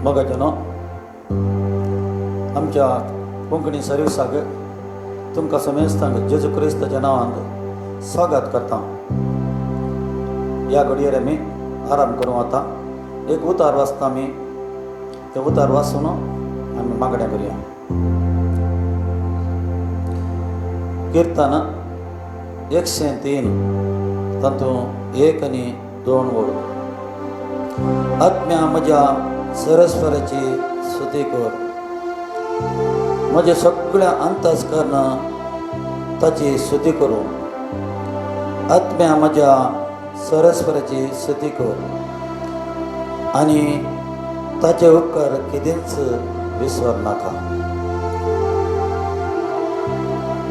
मगजनो आमच्या कोंकणी सर्विसाक तुमकां समेस्तांक जेजू क्रिस्ताच्या नांवान स्वागत करता. ह्या घडयेर आमी आराम करूं वता. एक उतार वाचता आमी. ते उतार वाचून आमी मागण्या करुया. कीर्तन 103 तातूंत 1 आनी 2 वड. आत्म्या म्हज्या सरस्वराची स्तुती कर, म्हजे सगळ्या अंतस्करणां ताची स्तुती करूं. आत्म्या म्हज्या सरस्वराची स्तुती कर आनी ताचे उपकार केदींच विसर नाका.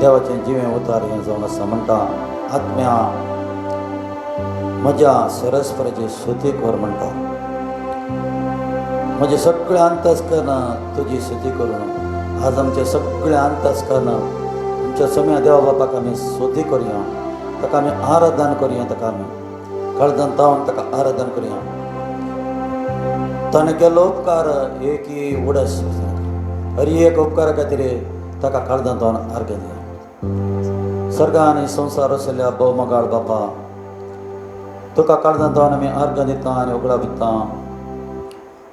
देवाचें जिवें उतार हें जावन आसा. म्हणटा आत्म्या म्हज्या सरस्वराची स्तुती कर. म्हणटा म्हजे सगळ्या अंतस्करणां तुजी स्तुती करूं. आज आमचे सगळे अंतस्करणां आमच्या सगळ्या देवा बापाक आमी स्तुती करुया. ताका आमी आराधन करुया. ताका आमी काळजांत तावन ताका आराधन करुया. ताणें केल्लो उपकार एकही उडस हर एक उपकारा खातीर ताका काळजांत तावन अर्घ दिया. सर्गा आनी संवसार आशिल्ल्या भौमगाळ बापा, तुका काळजांत तावन आमी अर्घ दिता आनी उगडा दिता.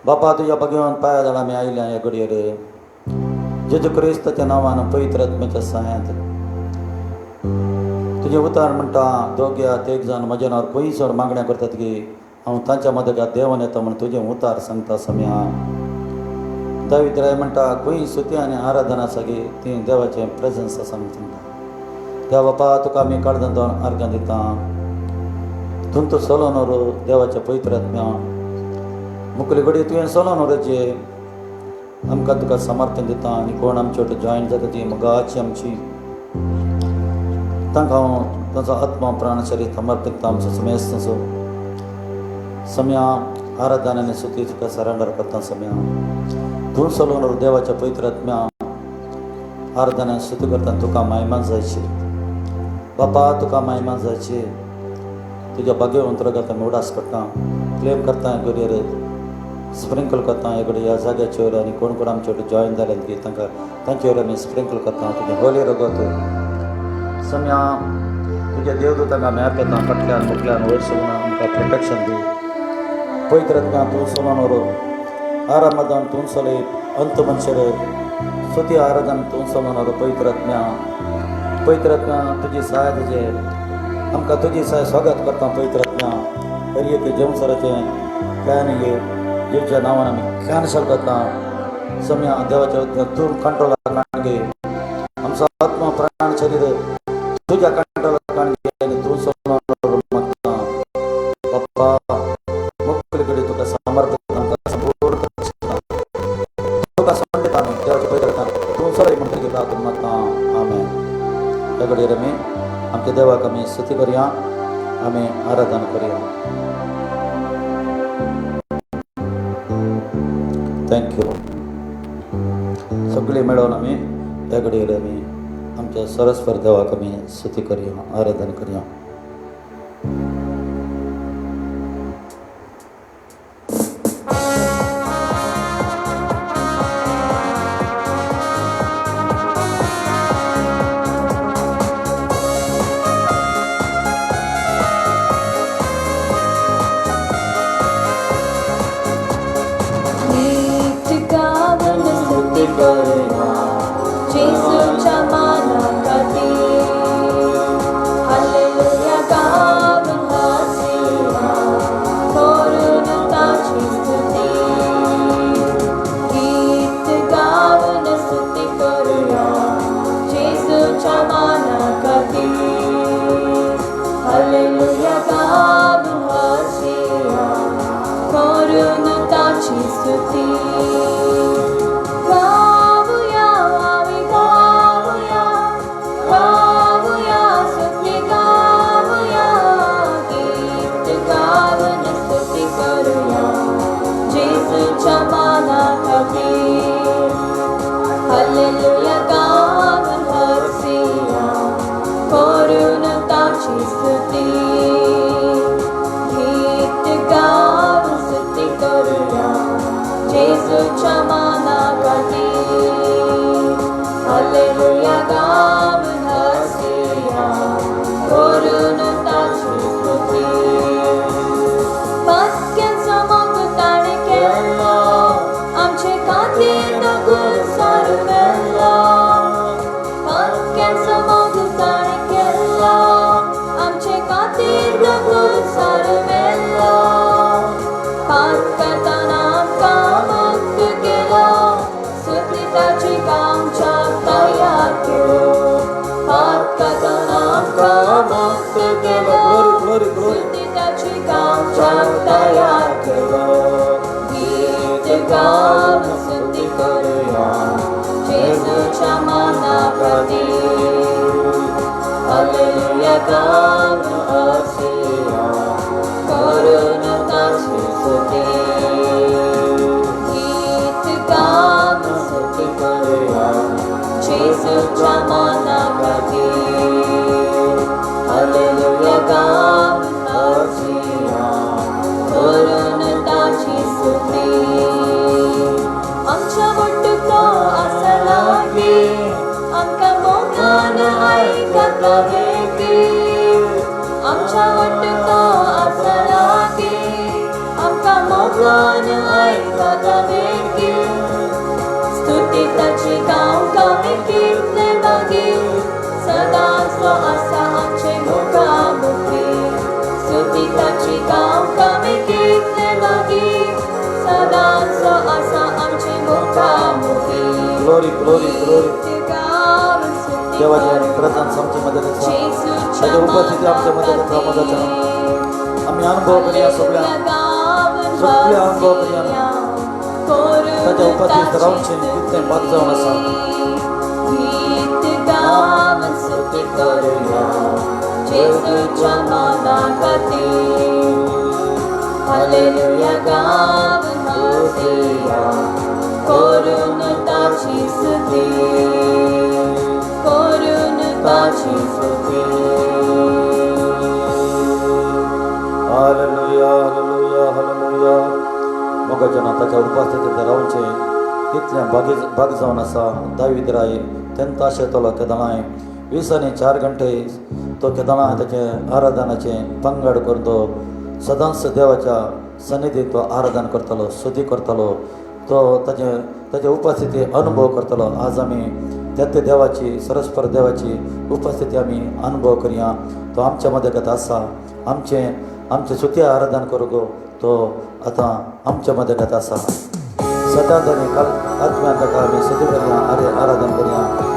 बापा, तुज्या बगेवन पांया जाण आमी आयल्या ह्या घडयेर. जेजू क्रिस्ताच्या नांवान पवित्र आत्म्याच्या सहाय्यांत तुजें उतार म्हणटा दोग्यात एक जाण म्हज्या नांवार खंयसर मागण्या करतात की हांव तांच्या मदगात देवान येता म्हण तुजें उतार सांगता सम्या. दावीद राय म्हणटा खंय स्तुती आनी आराधना आसा गे ती देवाचें प्रेजन्स आसा म्हण सांगता. देवा बापा, तुका आमी काळजांत अर्घ दिता. तूं सोलोनोर देवाच्या पवित्र आत्म्या मुखली घडी तुवें सोलोनोराचे आमकां तुका समर्पण दिता. आनी कोण आमचे वांगडा जॉयन जाता ती मोगाची आमची तांकां हांव ताचो आत्मा प्राण शरीर समर्पीत करता. आमचो समेस्त सम्या आराधना आनी स्तुती तुका सरेंडर करता. सम्या तूं सोलोनोर देवाच्या पवित्र आत्म्या आराधना स्तुती करता. तुका महिमा जायची बापा, तुका महिमा जायची. तुज्या बागे अंतर्गत आमी उडास करता, क्लेम करता. घडयेर स्प्रिंकल करता हे घडये ह्या जाग्याचेर. आनी कोण कोण आमचे वांगडा जॉयन जाले की तांकां तांचेर आमी स्प्रिंकल करता. तुजें होली रगत सम्या तुज्या देवदूतांक आमी आपयता. फाटल्यान मुटल्यान वयर सगळ्यां आमकां प्रोटेक्शन दी. पवित्र आत्म्या तूं सोलोनोर आराधना तूं सोलय अंत मनशार स्तुती आराधना तूं सोलोनोर. पवित्र आत्म्या तुजी सहाय तुजे आमकां तुजी सहाय स्वागत करता. पवित्र आत्म्या हर एक जेवसराचें प्लॅन घे जेच्या नांवान आमी कॅन्सल करता. सम्या देवाच्या तूं कंट्रोलाक हाड घे. आमचो आत्मा प्राण शरीर तुज्या कंट्रोलाक हाड घे आनी तूं सोलोनोर मागता. बाप्पा मुखली घडी तुका समर्पीत आमकां संपूर्ण तुका समर्पीत आमी देवाच्या पवित्र तूं सोलय म्हणटा की तूं मागता. आमेन. ह्या घडयेर आमी आमच्या देवाक आमी स्तुती करुया, आमी आराधना करुया. थँक्यू. सगळीं मेळोन आमी ह्या घडयेर आमी आमच्या सरस्वर देवाक आमी स्तुती करुया, आराधना करुया. गाऊन स्तुती करूया येशूच्या मनाप्रती हालेलुया गाऊन हसूया करून त्याची स्तुती गीत गाऊन स्तुती करूया येशूच्या मनाप्रती हालेलुया गाऊन हसूया करून त्याची स्तुती आमच्या मुठीतो असला की आमका मोगान ऐकत की आमच्या मुठीतो असला की आमका मोगान ऐकत की स्तुती त्याची गाऊन कीर्तने बगी सदाच तो असा आमचे मुखामुखी स्तुती त्याची गाऊन कीर्तने बगी सदाच तो असा आमचे मुखामुखी ग्लोरी ग्लोरी ग्लोरी देवाच्या प्रधान आमच्या मध्ये त्याच्या उपस्थिती आमच्या मध्ये आम्ही अनुभव करूया सगळ्या अनुभव करूया त्याच्या उपस्थितीत राहून कितने बाद जाऊन असा गीत गाऊन स्तुती करूया येशूच्या मनाप्रती हालेलुया गाऊन हसूया करून त्याची स्तुती करून त्याची स्तुती हालेलुया हालेलुया हालेलुया मोगाच्या ताच्या उपस्थितीत रावचे कितल्या बाग जावन आसा दावीद राय तेंता शेतलो केदनाय 20 आनी 4 घंटे तो केदना त्याचे आराधनाचे पंगड करतो सदांच देवाच्या सन्निधीत तो आराधना करतलो स्तुती करतलो तो त्याचे उपस्थिती अनुभव करतलो आज आम्ही त्यात देवाची सरस्पर देवाची उपस्थिती आम्ही अनुभव करूया तो आमच्या मध्ये कथा असा आमचे स्तुती आराधना करू गो तो आता आमच्या मध्ये कथा असा सदांच काल आत्म्यात ताका आम्ही स्तुती करूया आराधना करूया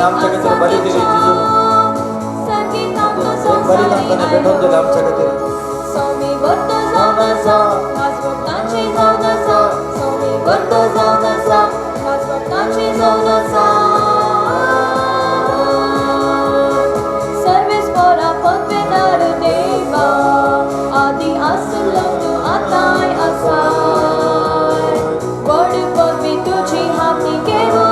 आमच्याकडे बली दिली बलिदान भेटून दिलं आमच्याकडे सर्वेस परा पत्वेदार देवा आदि असलो तू आताय असाय वड पदवी तुझी हाती घेऊ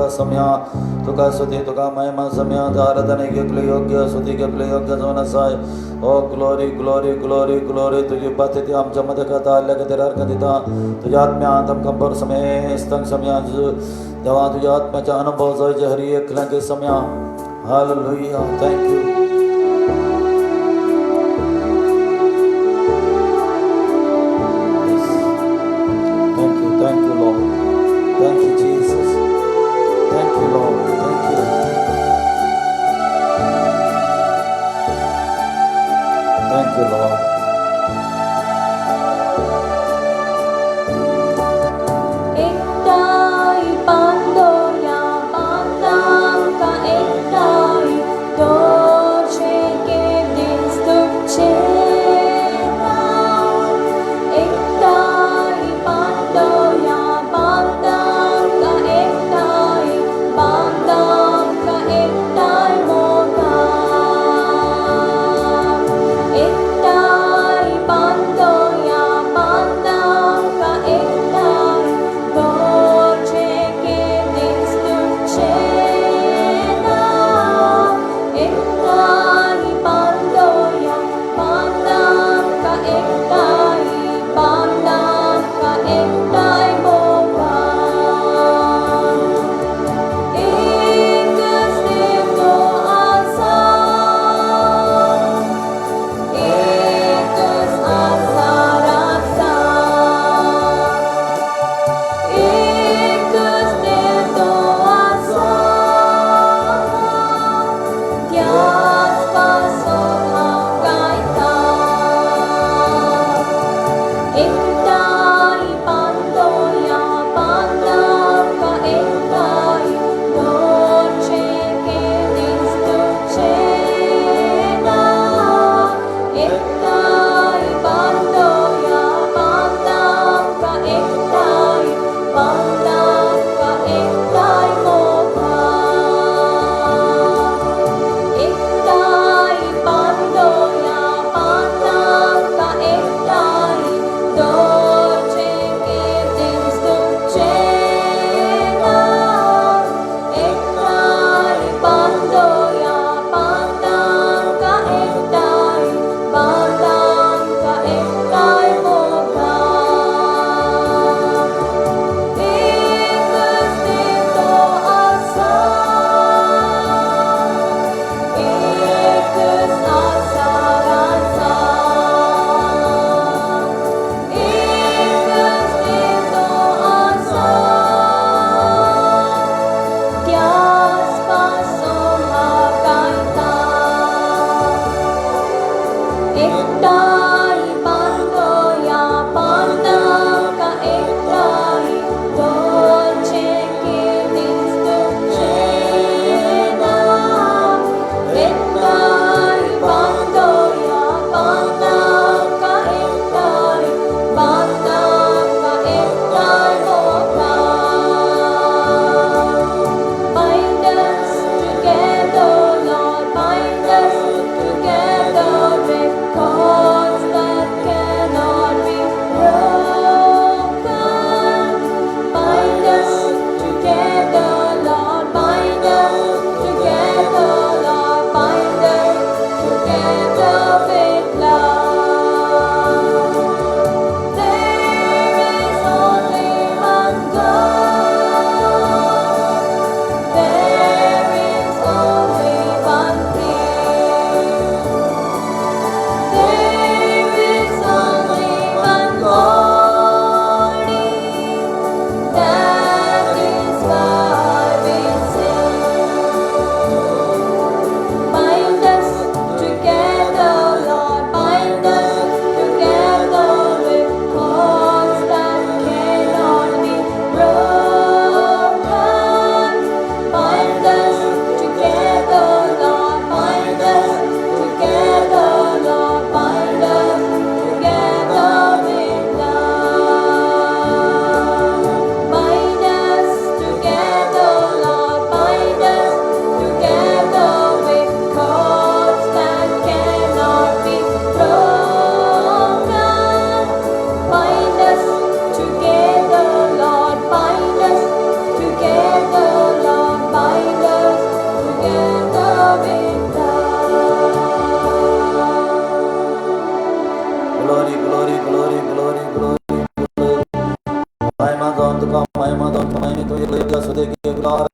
तुका सम्या तुका स्तुती तुका महिमा सम्या आराधने घेतले योग्य स्तुती घेतले योग्य जाऊन असाय ओ ग्लोरी ग्लोरी ग्लोरी ग्लोरी तुझी उपस्थिती आमच्यामध्ये करता आल्या की तेरा अर्थ दिता तुझ्या आत्म्यात आमकां समय स्तंग सम्या देवा तुझ्या आत्म्याचा अनुभव जाय जे हरी एक लागे सम्या hallelujah thank you Thank you, Lord. Thank you, Jesus. Thank you, Lord. Thank you. Thank you, Lord. Ektai pandoya pandang ka ektai do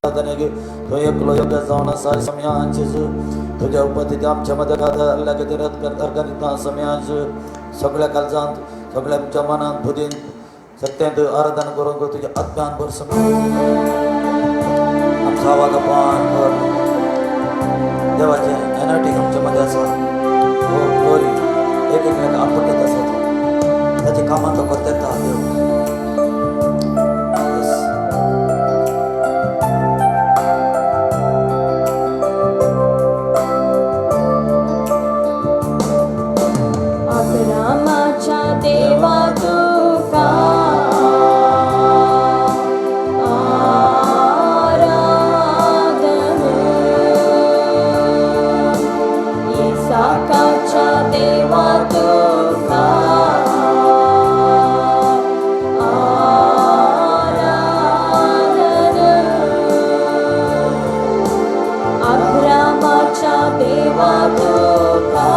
आराधनेगे तो एकलो योग्य जाऊन असा समयांचेच तुझ्या उपस्थिती आमच्या मध्ये अल्ला किती रद्द करतात गणित समयांच सगळ्या कालजांत सगळ्या आमच्या मनात बुद्धीन सत्यात आराधना करून तुझ्या आत्म्यान भर समय आमचा आवाज पान कर देवाचे एनर्जी आमच्या मध्ये असा हो ग्लोरी एक एक आपण देत असतो त्याची कामात तो करता देव देवा तुका आराधन इसाकाच्या देवा तुका आराधन अब्रामाच्या देवा तुका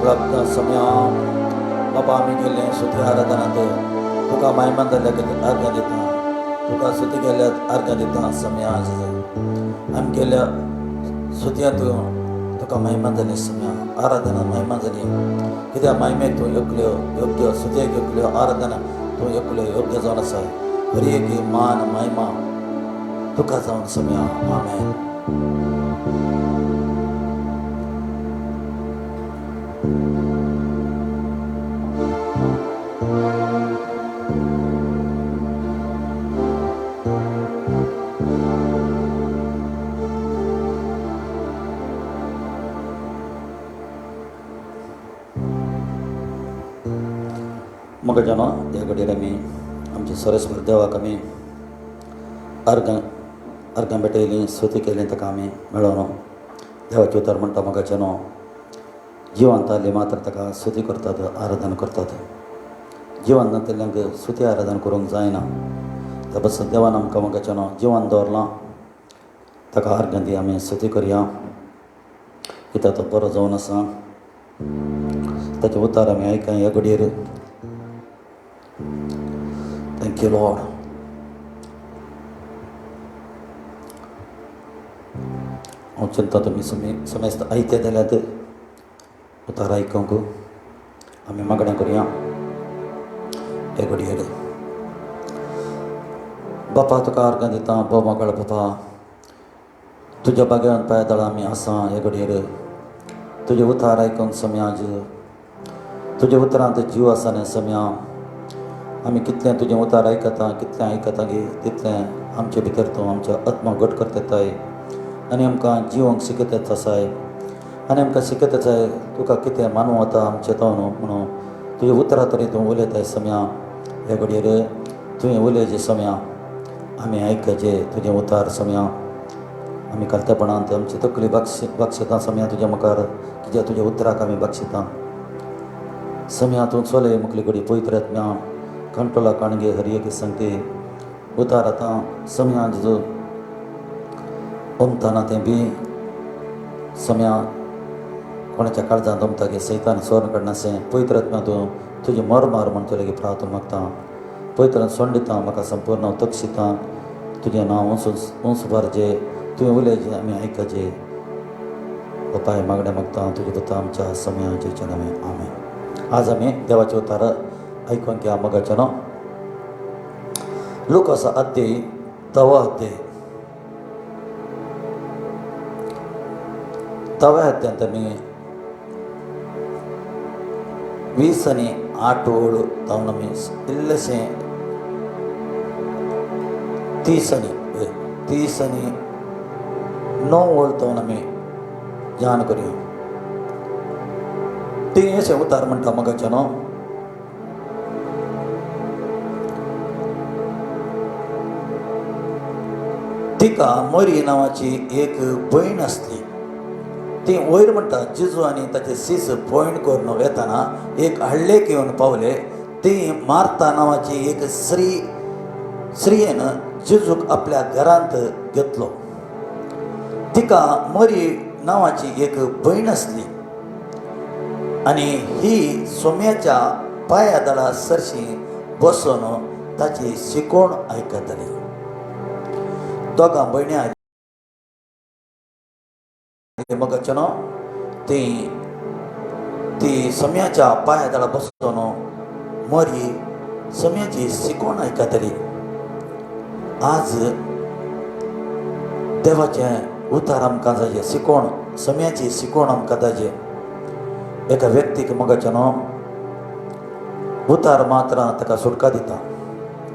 लागता समया बाबा आम्ही गेले सुती आराधनात तुका महिमान जाल्या अर्घ्य दिता तुका सुती गेल्यात अर्घ्य दिता समया आम्ही गेल्या सुतयात तुका महिमान जाली समया आराधना महिमान जाली कित्याक महिमेक तूं योग्य सुतयेक योग्य आराधना तूं योग्य जावन आसा हर एक मान महिमा तुका जावन समया आमेन. मग जाणो ह्या घडयेर आमी आमचे सरस्वती देवाक आमी अर्घां भेटयलीं स्तुती केली ताका आमी मेळोन देवाचे उतर म्हणटा मगाचे न्हू जिवंत आली मात्र ताका स्तुती करतात आराधना करतात. जिवंत नातिल्ल्यांक स्तुती आराधना करूंक जायना त्या बस देवान आमकां मगाचे न्हू जिवंत दवरलां ताका अर्घां दी आमी स्तुती करया कित्याक तो बरो जावन आसा. ताचे उतार आमी आयका ह्या घडयेर. Thank you Lord. हांव चिंता तुमी समेस्त आयते जाल्यात उतार आयकूंक आमी मागणें करया हे घडयेर. बापा तुका अर्घां दिता बोमागळ बापा तुज्या बागेंत पांयदळ आमी आसा हे घडयेर तुजे उतार आयकूंक समयाज तुजे उतरांत जीव आसा न्ही समया आमी कितलें तुजें उतार कितलें आयकता गे तितलें आमचे भितर तूं आमच्या आत्मा घट करता येताय आनी आमकां जिवंक शिकयत येता आसाय आनी आमकां शिकयत आसाय तुका कितें मानूं वता आमचें तो न्हू म्हणून तुजे उतरां तरी तूं उलयताय समया हे घडयेर तुवें उलयचें समया आमी आयकचे तुजें उतार समया आमी कालतेपणांत आमची तकली बक्षिता समया तुज्या मुखार कित्याक तुज्या उतराक आमी बक्षिता समया तूं चलय मुखली घडी पवित्र आत्म्या कंट्रोला काणगे हर एक सांगते उतार आतां समया जो ओमताना तें बी समया कोणाच्या काळजांत ओमता गे सैतान स्वर्ण काडनासें पवित्र आत्म्या तूं तुजी मोर मार म्हण तुले गे प्रार्थना मागता पवित्रान सोंडिता म्हाका संपूर्ण हांव तक्षिता तुजें नांव उंच बारजे तुवें उलयचें आमी आयकचे बापाय मागणें मागता तुजें पुता आमच्या समयाचें नांवें आमेन. आज आमी देवाचें उतार आयकूंक घ्या मगाचे न्हू. लूकास अध्याय 10 अध्यायांत आमी 20 आनी 8 ओळ जावन आमी इल्लेशें 30 आनी 9 ओळ जावन आमी ध्यान करया. ती अशें उतार म्हणटा मगाचे न्हू. तिका मरी नांवाची एक भयण आसली. ती वयर म्हणटा जेजू आनी ताचे सीस भयण करून येताना एक हळ्ळेक येवन पावले. ती मार्ता नांवाची एक स्त्रियेन जेजूक आपल्या घरांत घेतलो. तिका मरी नांवाची एक भयण आसली आनी ही सोम्याच्या पांया दळा सरशी बसून ताची शिकोण आयकताली. दोगां भयणी मगाचे न्हू ती समयाच्या पांया दळा बसून मरी समयाची शिकोण आयकताली. आज देवाचें उतार आमकां जाय शिकोण समयाची शिकोण आमकां जाय. एका व्यक्तीक मगाचे न्हू उतार मात्र ताका सुटका दिता.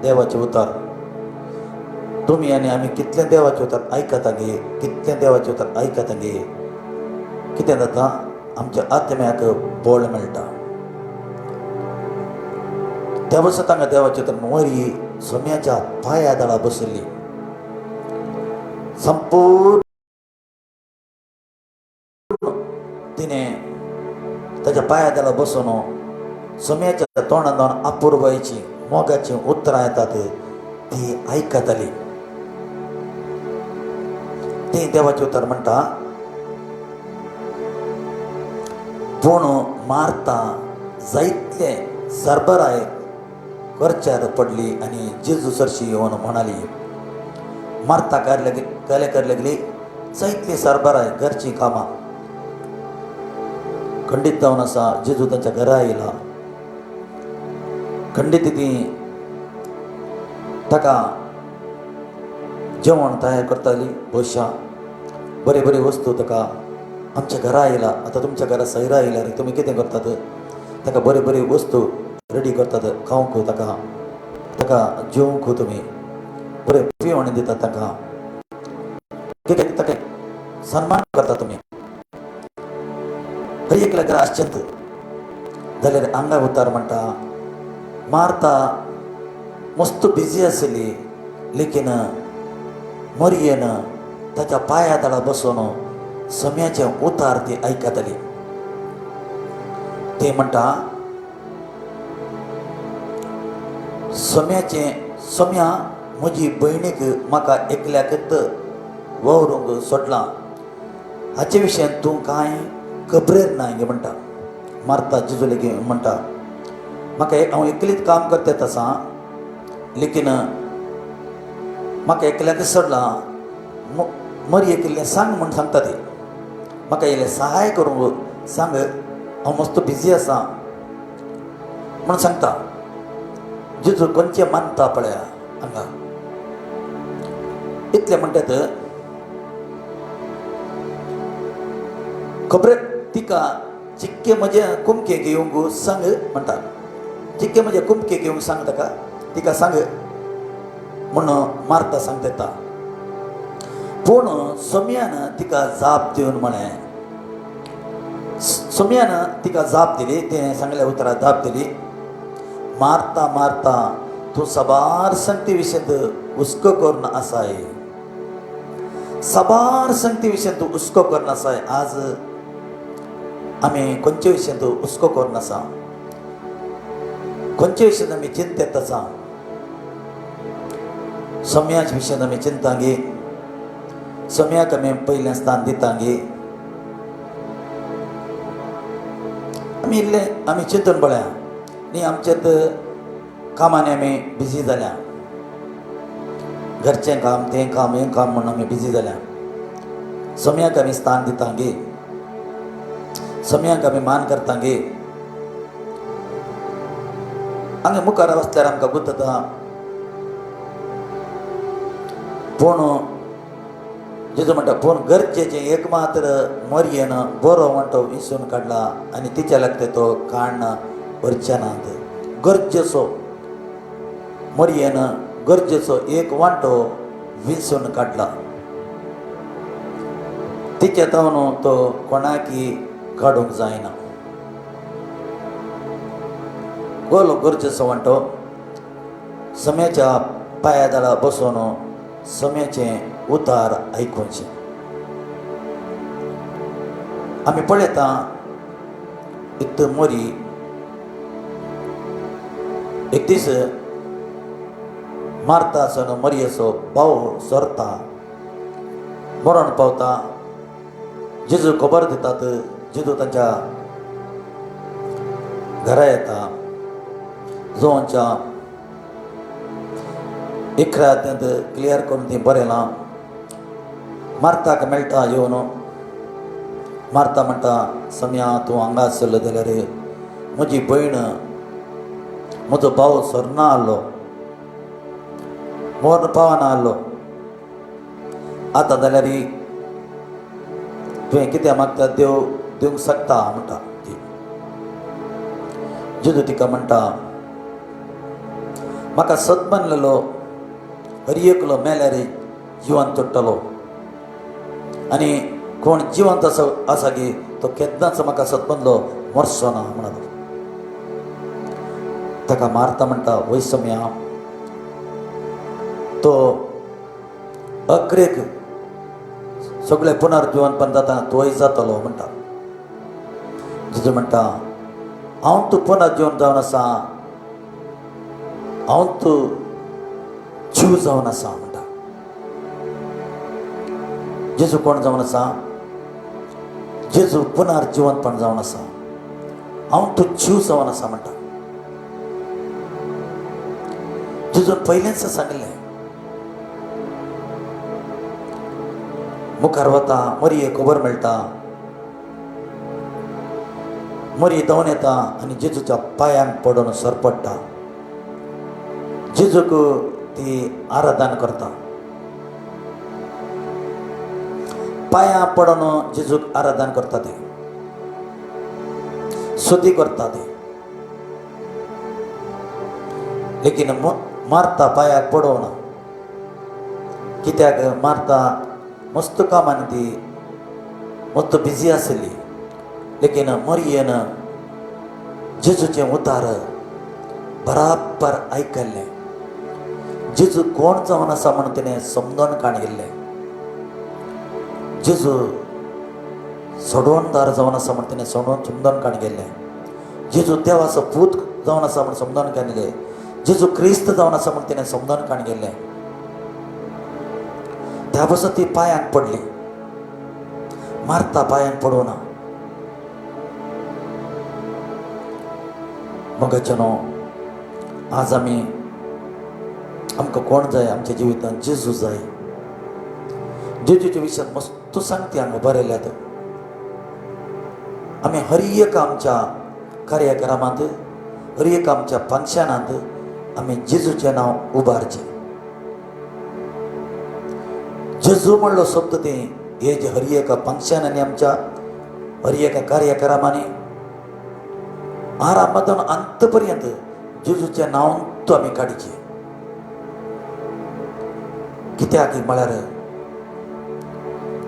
देवाचे उतार तुमी आनी आमी कितलें देवाचें उतार आयकता गे कितलें देवाचें उतार आयकता गे कितें जाता आमच्या आत्म्याक बळ मेळटा. त्या वर्सा तांकां देवाचें उतार मरी सोम्याच्या पांया दळा बसली. संपूर्ण तिणें ताच्या पांया दळा बसून सोम्याच्या तोंडान अपूर्वायची मोगाची उतरां येतात ती आयकताली. ती देवाचें उतार म्हणटा पूण मार्ता जायतले सरबराय करच्यार पडली आणि जेजू सरशी येवन म्हणाली, मार्ता कार्य लागली जायतली सरबराय घरची कामां खंडीत जावन आसा. जेजू तांच्या घरा येयला. खंडीत ती ताका जेवण तयार करताली. भोशा बरे बरे वस्तू ताका आमच्या घरा येयला. आतां तुमच्या घरा सैरा येयला रे, तुमी कितें करतात? ताका बरे बरे वस्तू रेडी करतात खावंक. ताका जेवंक तुमी बरे पिवण दितात. ताका कितें ताका सन्मान करता तुमी. हर एकल्या घरा आसचेंत जाल्यार आंगा उतार म्हणटा. मार्ता मस्त बिजी आसली, लेकीन मरियेन ताच्या पांया तळा बसून सम्याचें उतार ती आयकताली. ते म्हणटा, सम्या म्हजी भयणीक म्हाका एकल्याकच वावरूंक सोडलां. हाचे विशयान तूं कांय खबरेर ना गे म्हणटा. मार्ता जेजू लेगीत म्हणटा, म्हाका हांव एकलीच काम करता आसा, लेकीन म्हाका एकल्याकच सोडलां. मरयेक इल्लें सांग म्हूण सांगता ती. म्हाका इल्लें सहाय करूंक सांग, हांव मस्त बिजी आसा म्हूण सांगता. जेजू खंयचें मानता पळया हांगा. इतलें म्हणटात खबरेक तिका चिक्के म्हजे कुमके घेवंक सांग म्हणटा. चिक्के म्हजे कुमके घेवंक सांग ताका, तिका सांग म्हणून मार्ता सांगता येता. पूण सम्यान तिका जाप दिवन म्हळें, सम्यान तिका जाप दिली. तें सांगल्या उतराक जाप दिली, मार्ता मार्ता तूं सबार संगती विशयंत हुस्को करून आसाय. सबार संगती विशयंत हुस्को करून आसाय. आज आमी खंयचे विशयंत हुस्को करून आसा, खंयचे विशयंत आमी चिंतेत आसा. सम्याच्या विशयंत आमी चिंता गे. सम्याक आमी पयलें स्थान दिता गे. आमी इल्लें आमी चिंतून पळया न्ही. आमचेत कामांनी आमी बिजी जाल्या. घरचें काम, तें काम, हें काम म्हणून आमी बिजी जाल्या. सम्याक आमी स्थान दिता गे. सम्याक आमी मान करता गे. हांगा मुखार वचल्यार आमकां गुंतता. पूण जेजू म्हणटा, पूण गरजेचें एकमात्र मरयेन बरो वांटो विंचून काडला आनी तिच्या लागता तो काण भरचे नात. गरजेचो मरयेन गरजेचो एक वांटो विंचून काडला. तिचे तावन तो कोणाकी काडूंक जायना. गोलो गरजेचो वांटो सम्याच्या पांया तळा बसून सम्याचें उतार आयकुचें. आमी पळयता इत मोरी एक दीस मार्तासून मरयेचो भाव सरता, मरण पावता. जेजू खबर दितात. जेजू तांच्या घरा येता. जोच्या इकरात्यांत क्लियर करून ती बरयलां. मार्ताक मेळटा येवन. मार्ता म्हणटा, सम्या तूं हांगा आसलो जाल्यार म्हजी भयण म्हजो भाव सरना आहलो, मरण पावना आहलो. आतां जाल्यार तुवें कितें मागता देव दिवंक शकता म्हणटा ती. जेजू तिका म्हणटा, म्हाका सदमानलेलो हर एकलो मेल्यार जिवंत तुट्टलो आनी कोण जिवंत आसा गे तो केन्नाच म्हाका सदमानलो मरचो ना म्हणलो. ताका मार्ता म्हणटा, वय सम्या तो अक्रेक सगळे पुनर्जिवनपण जाता तोय जातलो म्हणटा. जेजू म्हणटा, हांव तूं पुनर्जीवन जावन आसा, हांव तूं जीव जावन आसा म्हणटा. जेजू कोण जावन आसा? जेजू पुनर्जीवनपण जावन आसा. हांव तो जीव जावन आसा म्हणटा. जेजून पयलेंच सांगलें मुखार वता मरये खबर मेळटा, मरी धांवन येता आनी जेजूच्या पांयांक पडून सरपडटा. जेजूक ती आराधना करता, पांयां पडून जेजूक आराधना करता, ती स्तुती करता ती. लेकिन मार्ता पांयाक पडोवना. कित्याक मार्ता मस्त कामान ती मस्त बिजी आसली. लेकिन मरियेन जेजूचें उतार बराबर आयकल्लें. जेजू कोण जावन आसा म्हण तिणें समजून काडलें. जेजू सोडवणदार जावन आसा म्हण तिणें समजून काडलें. जेजू देवाचो पूत जावन आसा म्हण समजून काडलें. जेजू क्रिस्त जावन आसा म्हण तिणें समजून काडलें. त्या पासून ती पांयांक पडली. मार्ता पांयांक पडोवना. मगचनो आज आमकां कोण जाय आमच्या जिवितांत? जेजू जाय. जेजूच्या विशयान मस्त सांगती हांगा बरयल्यात. आमी हर एक आमच्या कार्यक्रमांत, हर एक आमच्या फंक्शनांत आमी जेजूचें नांव उबारचें. जेजू म्हणलो शब्द ते हे जे हर एका फंक्शनांनी, आमच्या हर एका कार्यक्रमांनी आरंभातून अंत पर्यंत जेजूचें नांव तो आमी काडचें. कित्याक म्हळ्यार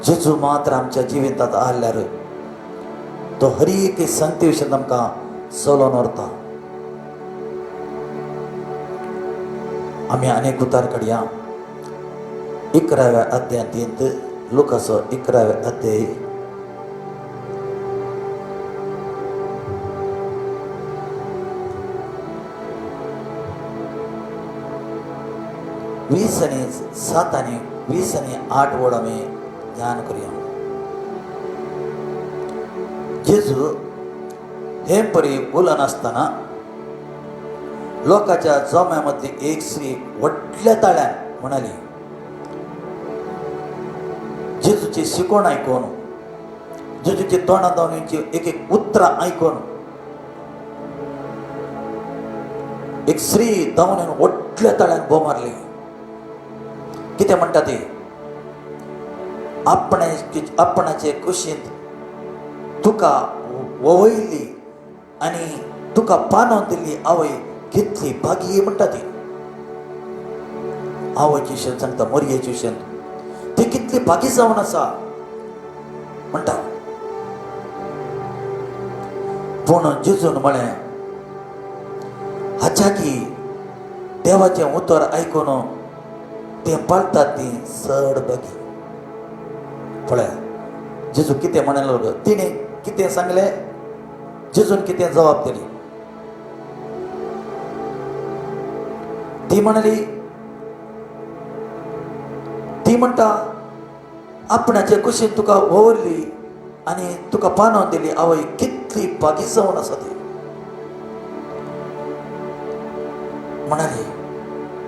जेजू मात्र आमच्या जिवितांत आसल्यार तो हर एक संगती विशयान आमकां चलोवन व्हरता. आमी अनेक उतार काडया. 11व्या अध्यायांत लुकाचो 11वे अध्याय 20:7 आणि 20:8 वड आमी ध्यान करूया. जेजू हे परी उलन आसतना लोकांच्या जम्या मदली एक स्त्री व्हडल्या ताळ्यान म्हणाली. जेजूची शिकवण आयकून, जेजूची तोंडांतल्यान एक एक उतरां आयकून एक स्त्री धांवन येवन व्हडल्या ताळ्यान भोव मारली. कितें म्हणटा ती? आपणाचे कुशींत तुका ववयली आनी तुका पानोवन दिल्ली आवय कितली भागी म्हणटा ती. आवयचे विशयान सांगता, मरयेचे विशयान ती कितली भागी जावन आसा म्हणटा. पूण जेजून म्हळें, हाच्या की देवाचें उतर आयकून तें पाळटात ती चड भागी. पळय जेजू कितें म्हणलें, तिणें कितें सांगलें, जेजून कितें जबाब दिली. ती म्हणली, ती म्हणटा आपणाचे कुशीन तुका ववरली आनी तुका पानोवन दिली आवय कितली भागी जावन आसा ती म्हणाली.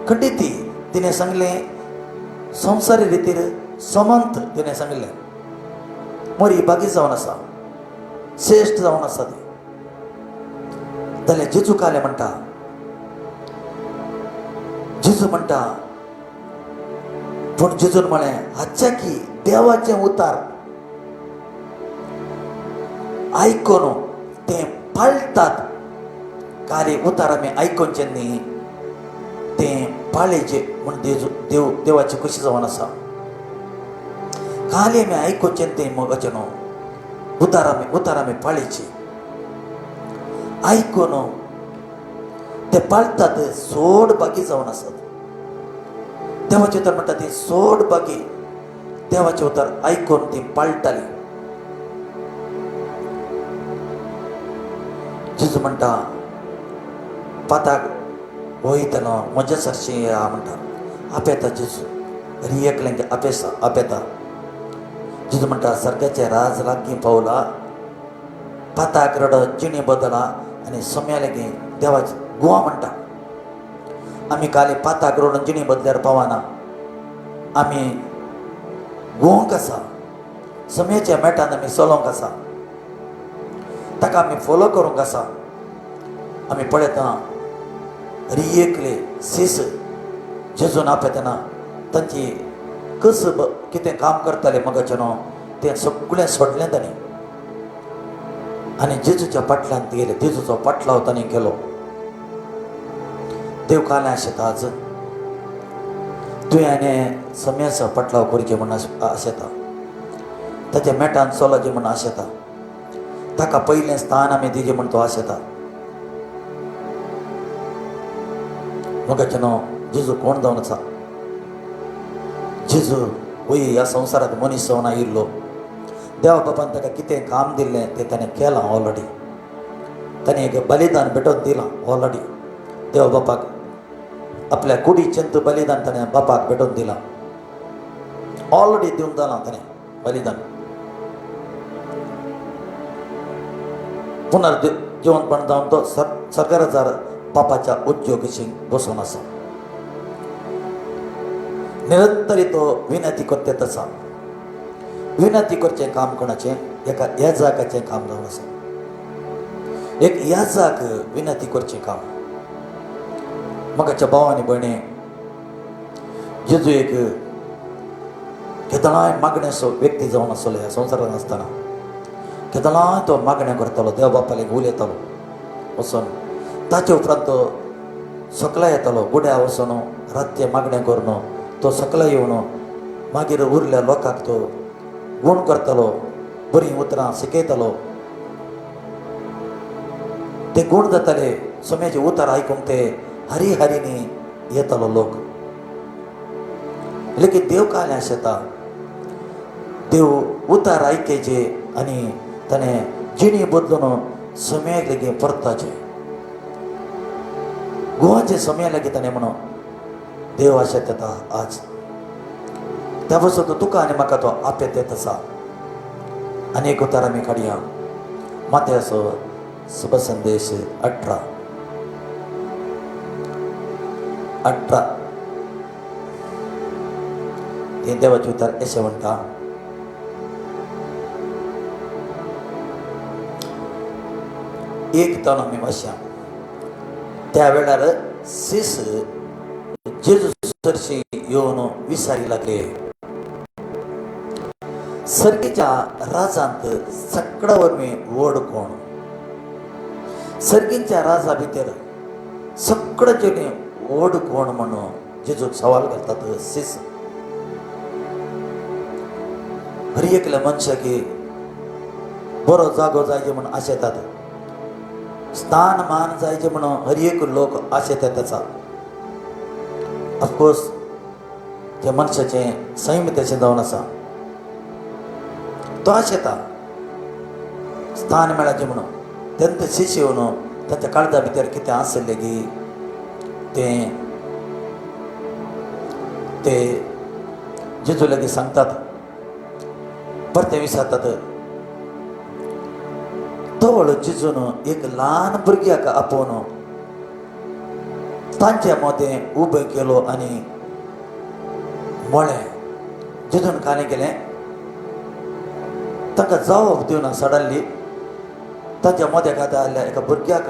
खंडीत ती तिणें सांगलें संवसारी रितीर समंत तिणें सांगलें मरी भागी जावन आसा, श्रेश्ठ जावन आसा ती. जाल्यार जेजू काले म्हणटा, जेजू म्हणटा, पूण जेजून म्हळें, हाच्या की देवाचें उतार आयकून तें पाळटात. काले उतार आमी आयकोनचें न्ही, तें पाळेचें म्हण देवाची कशी जावन आसा. काले आमी आयकोनचें तें मगचें न्हू, उतार आमी पाळेची. आयकून ते पाळटात सोड बागी जावन आसात. देवाचे उतर म्हणटा ती सोड बागी देवाचे उतर आयकून ती पाळटाली. जेजू म्हणटा, पाताक वयतलो म्हज्या सरशी या म्हणटा. आपेता जेजू, हरी एकल्यांक आपेता. जेजू म्हणटा, सर्गाचें राज लागीं पावला पाताक रडत जिणे बदला आणि सम्याले गे देवाच गुवा म्हणटा. आम्ही काले पाताक रडून जिणे बदल्यार पावाना आम्ही गुवंक आसा. सम्याच्या मेटान आमी चलोंक आसा. ताका आमी फॉलो करूंक आसा. आमी पळयता रियेकले सीस जेजून आपयतना तांची कस कितें काम करताले मगाचे न्हू तें सगळें सोडलें तांणी आनी जेजूच्या फाटल्यान गेले. जेजूचो फाटलाव तांणी केलो. देव कालें आशेता आज तुवें आनी सम्याचो फाटलाव करचें म्हण आशेता. ताच्या मेटान चलोचें म्हण आशेता. ताका पयलें स्थान आमी दिचें म्हण तो आशेता. मगाचे न्हू जेजू कोण जावन आसा. जेजू वय ह्या संवसारांत मनीस जावन आयिल्लो. देवा बाबान ताका कितें काम दिल्लें तें ताणें केलां ऑलरेडी. ताणें एक बलिदान भेटोवन दिलां ऑलरेडी. देवा बापाक आपल्या कुडीचेंत बलिदान ताणें बापाक भेटोवन दिलां. ऑलरेडी दिवन जालां ताणें बलिदान. पुनर्जीवनपण जावन तो सरकाराच्या बापाच्या उद्योगशीक बसून आसा. निरंतरी तो विनंती करता आसा. विनंती करचें काम कोणाचें एका याजकाचें काम जावन आसा. एक याजक विनंती करचें काम. मगाच्या भाव आनी भयणी जेजू एक केदळांय मागण्याचो व्यक्ती जावन आसलो ह्या संवसारांत आसतना. केदळांय तो मागण्यो करतालो. देव बापालेक उलयतालो वचून. ताचे उपरांत तो सकला येतालो गुड्या वचून रातचे मागण्यो करून तो सकला येवन मागीर उरल्या लोकांक तो गूण करतालो. बरीं उतरां शिकयतालो. ते गूण जाताले. सम्याचे उतर आयकूंक ते हरी हरीनी येतालो लोक. लेकीन देव कालें आशेता देव उतर आयकेचे आनी ताणें जिणी बदलून सम्याक लेगीत परताचे. गुवाचे सम्या लेगीत ताणें म्हणून देव आशेत येता आज. त्या पासून तो तुका आनी म्हाका तो आपेत येत आसा. आनी एक उतर आमी काडया. माथ्याचो शुभ संदेश 18 ते देवाचे उतर अशें म्हणटा. एक तण आमी वाचया. त्या वेळार सीस जेजू सरशी येवन विचारी लागले. सर्गेच्या राजांत सगळ्या वरवीं व्हड कोण. सर्गींच्या राजा भितर सगळे जणी व्हड कोण म्हणून जेजूक सवाल घालतात सीस. हर एकल्या मनशाक बरो जागो जायचे म्हणून आशेतात. स्थान मान जायचे म्हणून हर एक लोक आशेतात आसा. ऑफकोर्स त्या मनशाचें सैम तेचें जावन आसा. तो आशेता स्थान मेळचें म्हणून. तेन्ना शिष्य येवन ताच्या काळजा भितर कितें आसलें की ते जेजू लेगीत सांगतात. परते विचारतात. तवळ जेजून एक ल्हान भुरग्याक आपोवन तांच्या मदें उबें केलो आनी म्हळें. जेजून कालें केलें ताका जबाब दिवना सडनली ताच्या मद्याक आसल्या एका भुरग्याक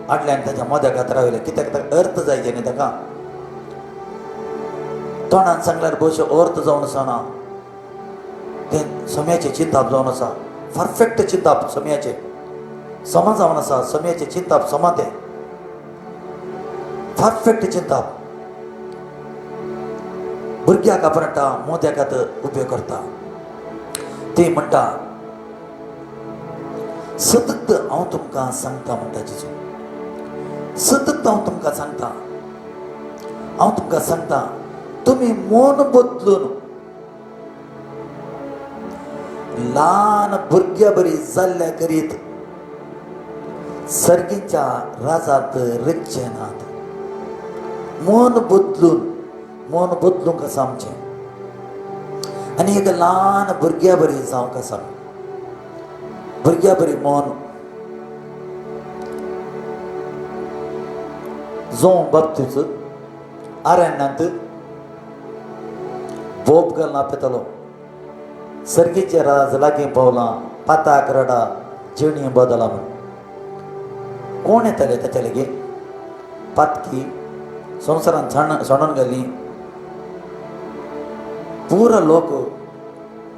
हाडल्यान ताच्या मद्याक रावले. कित्याक ताका अर्थ जायचे न्ही. ताका तोंडान सांगल्यार बशे अर्थ जावन आसना. तें सम्याचें चिंताप जावन आसा. परफेक्ट चिंताप सम्याचें समा जावन आसा. सम्याचें चिंताप समा तें परफेक्ट चिंताप. भुरग्याक आपणटा मोद्याक उबें करता. ते म्हणटा सतत हांव तुमकां सांगता म्हणटा जेजू. सतत हांव तुमकां सांगता. हांव तुमकां सांगता तुमी मन बदलून ल्हान भुरग्या बरी जाल्ल्या करीत सर्गीच्या राजांत रच्चे नात. मन बदलूंक आसा आमचें. आनी एक ल्हान भुरग्या बरी जावंक आसा. भुरग्या बरी मोन जो बाबतीच आरण्यांत बोब घालून आपयतालो सर्गीचे राज लागीं पावलां पाताक रडा जिणी बदला म्हण कोण येताले ताचे लेगी पातकी संवसारान सोडून गेली पुरो लोक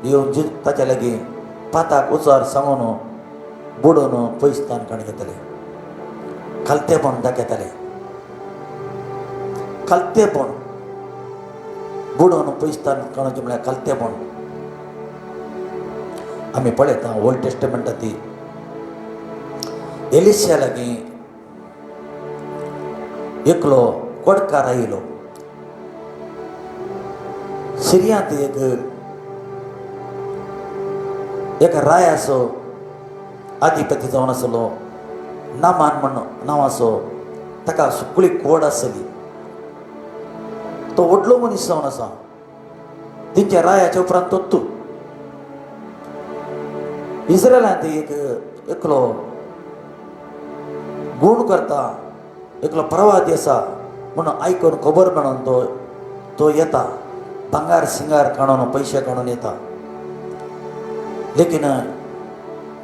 येवन ताचे लेगी पाताक उचार सांगून बुडोवन पयसतान काण घेतले खालतेपण दाखयताले खालतेपण बुडोवन पयसतान काणूचे म्हळ्यार खालतेपण आमी पळयता ओल्ड टेस्टमेंटांत ती एलिशा लागीं एकलो कोडकार आयलो सिरियांत एक रायाचो आधिपती जावन आसलो नामान म्हणून नांवाचो ताका सुकळी कोड आसली तो व्हडलो मनीस जावन आसा तेंच्या रायाच्या उपरांत तोत्तू इस्रायलांत एकलो गूण करता एकलो प्रवादी आसा म्हणून आयकून खबर मेळोन तो येता भांगार सिंगार काडून पयशे काडून येता लेकीन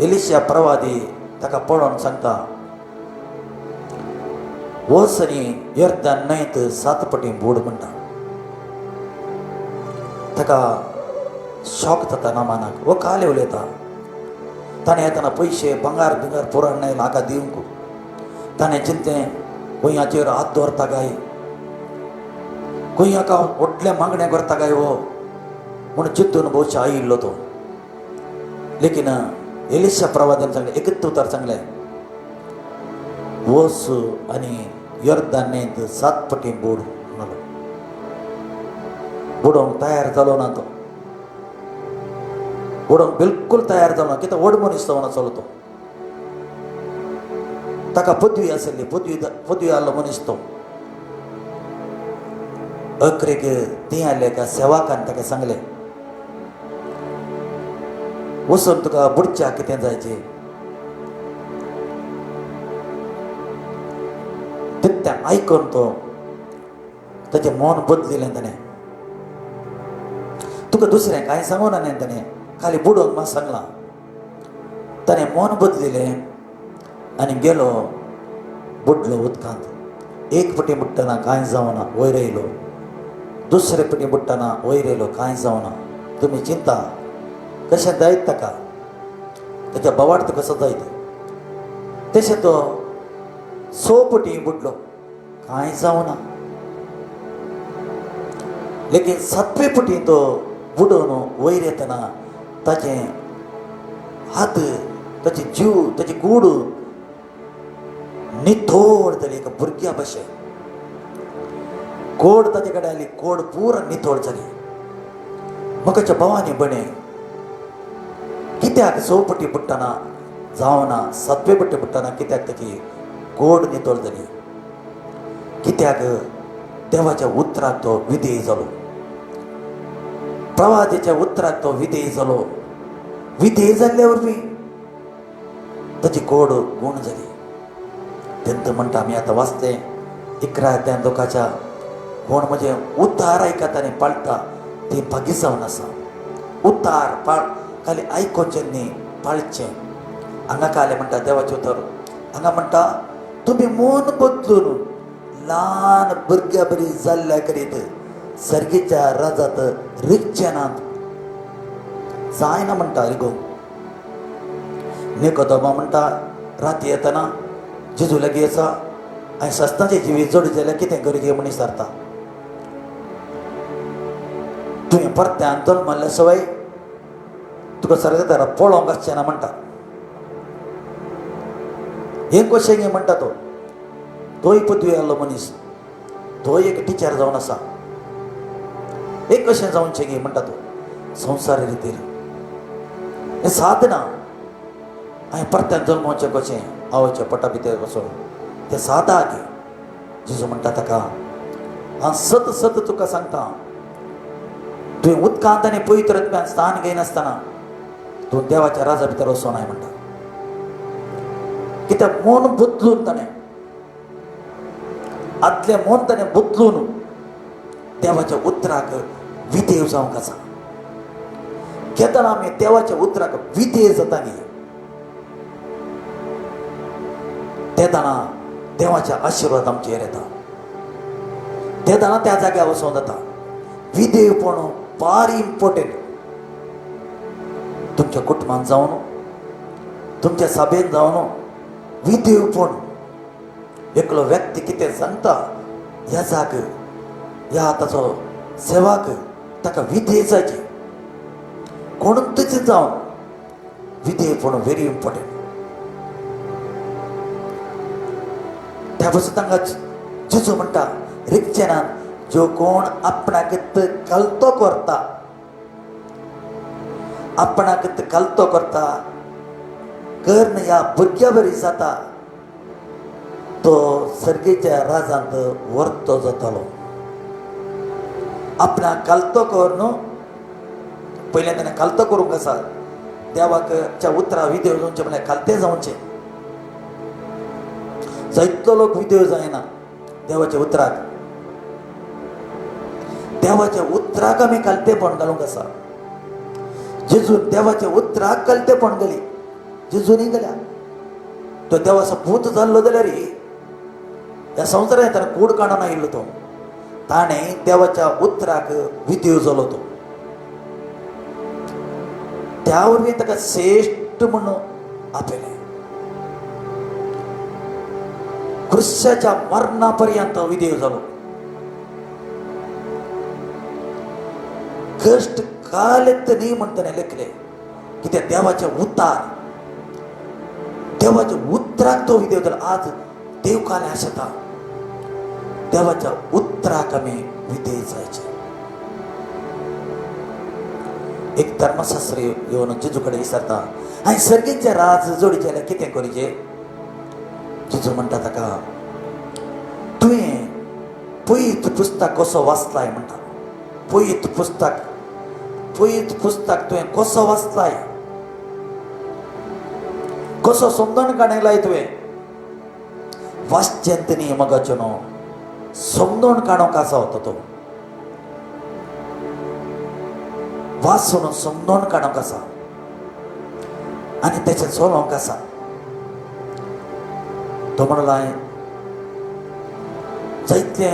एलिशा प्रवादी ताका पळोवन सांगता वच आनी यर्दान न्हंयत 7 पटी बुड म्हणटा ताका शॉक जाता नामानाक वो काले उलयता ताणें येतना पयशे भांगार बिंगार पुरण न्हय म्हाका दिवंक ताणें चिंतें गोंयाचेर हात दवरता काय गोंयाक व्हडले मागणे करता काय हो म्हूण चिंतून भोवशे आयिल्लो तो लेकीन एलिशा प्रवाद्यान सांगलें एकच उतर सांगलें वस आनी यर्दान न्हंयत 7 पटी बुड म्हणलो बुडोवंक तयार जालो ना तो बुडोवंक बिलकुल तयार जालो ना कित्याक व्हड मनीस जावन आसलो तो ताका पदवी आसली पदवी आसलो मनीस तो अकरेक ती आयले एका सेवाकान ताका सांगलें वचून तुका बुडच्या कितें जायचें तें आयकून तो ताचें मन बदलिलें ताणें तुका दुसरें कांय सांगूं ना न्ही ताणें खाली बुडोवंक मात सांगलां ताणें मन बदलिलें आनी गेलो बुडलो उदकांत एक पटी बुडटना कांय जावना वयर येयलो दुसरे पटी बुडटना वयर येयलो कांय जावना तुमी चिंता कशें जायत ताका ताच्या बोवाड कसो जायत तशें तो 6 पटी बुडलो कांय जावना लेकीन 7वे पटी तो बुडोवन वयर येतना ताचे हात ताची जीव ताची कूड निथोड जाली एका भुरग्या भशेन कोड ताचे कडेन आली कोड पुरो निथोड जाली म्हाकाच्या भावांनी बणे कित्याक 6 पटी बुडटना जावना 7वे पटी बुडटना कित्याक ताची कोड नितोळ जाली कित्याक देवाच्या उतराक तो विधेय जालो प्रवादीच्या उतराक तो विधेय जालो विधेय जाल्ल्या वरवीं ताची कोड गूण जाली तेंत म्हणटा आमी आतां वाचतें 11 दोकाच्या कोण म्हणजे उतार आयकता आनी पाळटा ती भागी जावन आसा उतार पाळ खाली आयकोचें न्ही पाळचें हांगा काले म्हणटा देवाचें उतर हांगा म्हणटा तुम्ही मन बदलून ल्हान भुरग्या बरी जाल्ल्या करीत सर्गीच्या राजात रिगचेनात जायना म्हणटा रिगो निकोदेमा म्हणटा राती येतना जेजू लागीं आसा आनी सस्तांची जिवी जोडी जाल्यार कितें गरजे मनीस सारता तुवें परत्यान जल्मल्ल्या सवय तुका सर्गेतारा पळोवंक आसचें ना म्हणटा हे कशें गे म्हणटा तोय पदवी आसलो मनीस तो एक टिचर जावन आसा एक कशें जावचें गे म्हणटा तो संवसारी रितीर हें साधना हांवें परत्यान जल्मोवचें कशें आवयच्या पोटा भितर वचून तें सादा गे जेजू म्हणटा ताका हांव सत सत तुका सांगता तुवें उदकांत आनी पवित्र आत्म्यान स्थान घेयनासतना तूं देवाच्या राजा भितर वचोनाय म्हणटा कित्याक मन बदलून ताणें आदले मन ताणें बदलून देवाच्या उतराक विधेय जावंक आसा. केन्ना आमी देवाच्या उतराक विधेय जाता न्ही तेदाना देवाचे आशिर्वाद आमचेर येता. तेदाना त्या जाग्यार वचूं जाता. विधेयपण फार इम्पॉर्टंट. तुमच्या कुटुंबान जावन तुमच्या सभेन जावन विधेयपण एकलो व्यक्ती कितें सांगता ह्या जाग ह्या ताचो सेवाक ताका विधेय जायचे कोणूच जावन विधेयपण व्हेरी इम्पॉर्टंट. त्या पासून तांकां जेजू म्हणटा रिक्चेनान जो कोण आपणाक कलतो करता आपणाक कलतो करता कर्ण ह्या भुरग्या बरी जाता तो सर्गेच्या राजांत वर्तो जातालो. आपणाक कलतो कर न्हू पयलें ताणें कलतो करूंक आसा. देवाच्या उतरा विधेय जावचें म्हळ्यार कलतें जावचें. जायतो लोक विधेय जायना देवाच्या उतराक. देवाच्या उतराक आमी कलतेपण घालूंक आसा. जेजून देवाच्या उतराक कलतेपण घाली जेजूनय गेल्या. तो देवाचो पूत जाल्लो जाल्यार ह्या संवसारांत ताणें कूड काडून आयिल्लो तो ताणें देवाच्या उतराक विधेय जालो तो. त्या वरवीं ताका श्रेश्ठ म्हणून आपयलें. क्रुसाच्या मरणा पर्यंत विधेय जालो. कष्ट कालेत न्ही म्हण ताणें लेखलें. कित्याक देवाचे उतार देवाच्या उतराक तो विधेय जालो. आज देव काले आशेता देवाच्या उतराक आमी विधेय जायचे. एक धर्मशास्त्री येवन जेजू कडेन विचारता हांवें सर्गेचें राज जोडीचें जाल्यार कितें करीचें. जेजू म्हणटा ताका तुवें पयत पुस्तक कसो वाचलाय म्हणटा. पयत पुस्तक तुवें कसो वाचलाय कसो समजून काडलाय तुवें. वाचचेंत न्ही मगाचें न्हू समजून काडूंक आसा होतो तो. वाचून समजून काडूंक आसा आनी तेचें चलोवंक आसा. तो म्हणलो हांवें जायते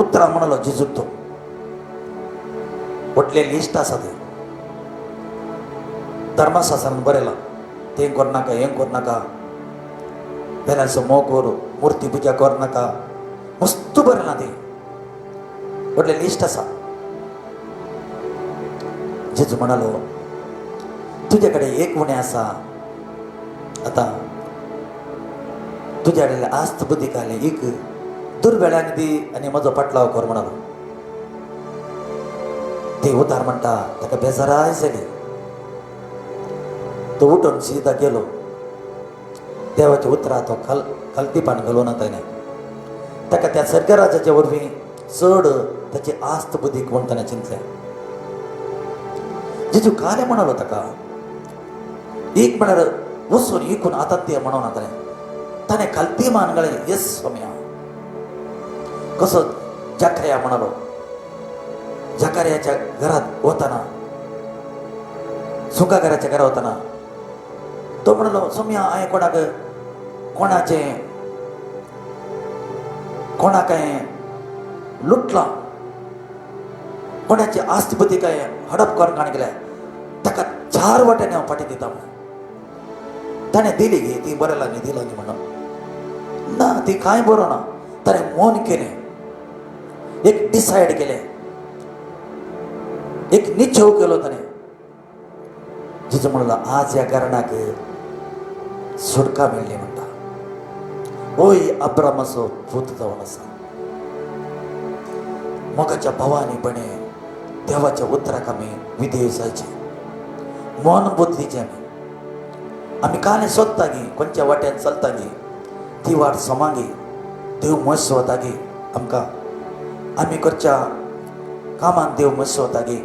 उतरां म्हणलो जेजूक तो व्हडलें लिस्ट आसा तें धर्मशास्त्रान बरयलां. तें करनाका हें करनाका बेलाचो मोग कर मुर्ती पुजा करनाका मस्त बरयलां तें व्हडलें लिस्ट आसा. जेजू म्हणालो तुजे कडेन एक उणें आसा. आतां तुज्या कडेन आस्त बुद्धी घालें एक दुर्वेळाक दी आनी म्हजो पाटलाव कर म्हणालो. ते उतार म्हणटा ताका बेजाराय जाली. तो उठून सीदा गेलो. देवाच्या उतरां तो कलतीपण घालून ताणें ताका त्या सर्गराजाच्या वरवीं चड ताची आस्त बुद्धी कोण ताणें चिंतलें. जेजू काले म्हणालो ताका एक म्हळ्यार वचून इकून आतां ते म्हणून ताणें कलतीमान घालें. येस स्वाम्या कसो जकर्या म्हणालो. जकर्याच्या घरात वतना सुका घराच्या घरा वतना तो म्हणलो स्वाम्या हांवें कोणाक लुटलां कोणाची आस्ती काय हडप करून काण गेल्या ताका 4 वाट्यांनी हांव फाटीं दिता म्हणून. ताणें दिली गे ती बरयला न्ही दिला न्ही म्हणून ना ती कांय बरो ना. ताणें मन केलें एक डिसायड केलें एक निश्चय केलो ताणें. जेजू म्हणलो आज ह्या कारणाक सुटका मेळ्ळी म्हणटा. ओय अब्रामाचो पूत जावन आसा. मोगाच्या भावानीपणे देवाच्या उतराक आमी विधेय जायचे. मन बदलीचें आमी कांय सोदता गी खंयच्या वाट्यान चलता गी ती वाट सोमागी देव म्हत्व वता गी. आमकां आमी करच्या कामान देव म्हत्व वता गी.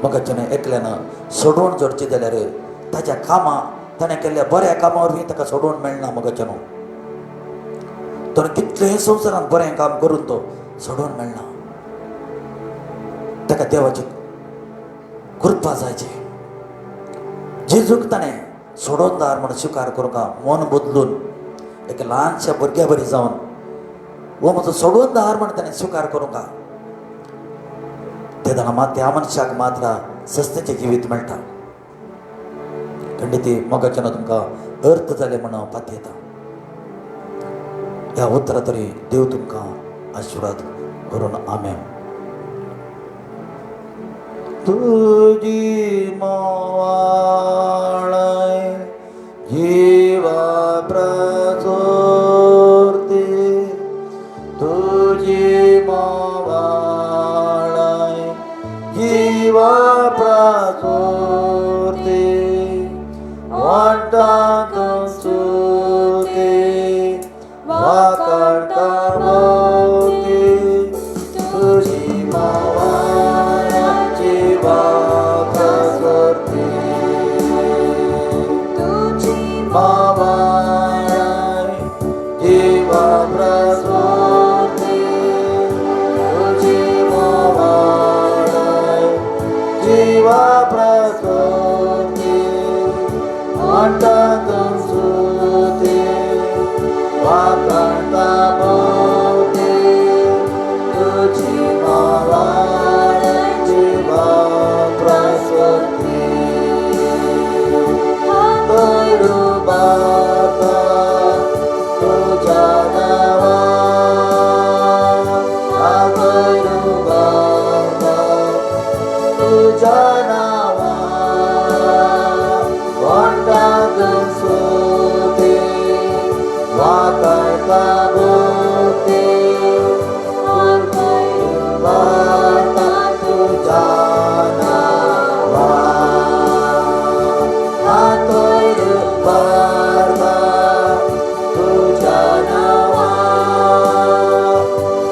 मोगाचें एकल्यान सोडून जोडचें जाल्यार ताच्या कामां ताणें केल्ल्या बऱ्या कामा वरवीं ताका सोडून मेळना मोगाचें न्हू. ताणें कितलेंय संवसारांत बरें काम करून तो सोडून मेळना. ताका देवाची कृपा जायची. जेजूक ताणें सोडून दार म्हणून स्विकार करूंका मन बदलून एक ल्हानशा भुरग्या बरी जावन वो म्हजो सोडून दार म्हणून ताणें स्विकार करूंका. ते जाणां मात त्या मनशाक मात्र सस्तेचें जिवीत मेळटा. खंडीत मोगाचें तुमकां अर्थ जाले म्हणून पातयता. ह्या उतरां तरी देव तुमकां आशिर्वाद करून आमेन. तुजी मोवाळाय जिवा प्रचोरते, तुजी मोवाळाय जिवा प्रचोरते, वाटांत सुते वाकाळटा भोवती, तुजी मोवाळाय जिवा प्रचोरते, तुजी मोवाळाय जिवा प्रचोरते, तुजी मोवाळाय जिवा प्रचोरते, वाटांत सुते वाकाळटा भोवती, तुजी मोवाळाय जिवा प्रचोरते. हातोय रुबाता तुज्या नांवान, हातोय रुबाता तुज्या नांवान, वाटांत सुते वाकाळटा भोवती, हातोय रुबाता तुज्या नांवान, हातोय रुबाता तुज्या नांवान,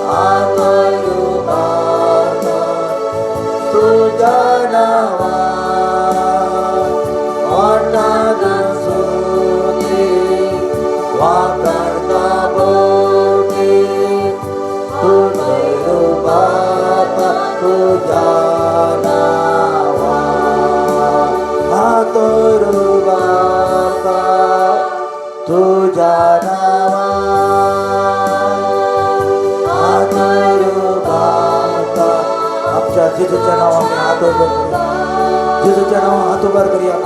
हातोय रुबाता तुज्या नांवान, वाटांत सुते वाकाळटा भोवती, हातोय रुबाता तुज्या नांवान, हातोय रुबाता तुज्या नांवान, हातोय रुबाता. आमच्या जेजूच्या नांवान आमी हात उबर करूया. जेजूच्या नांवान हात उबर करूया.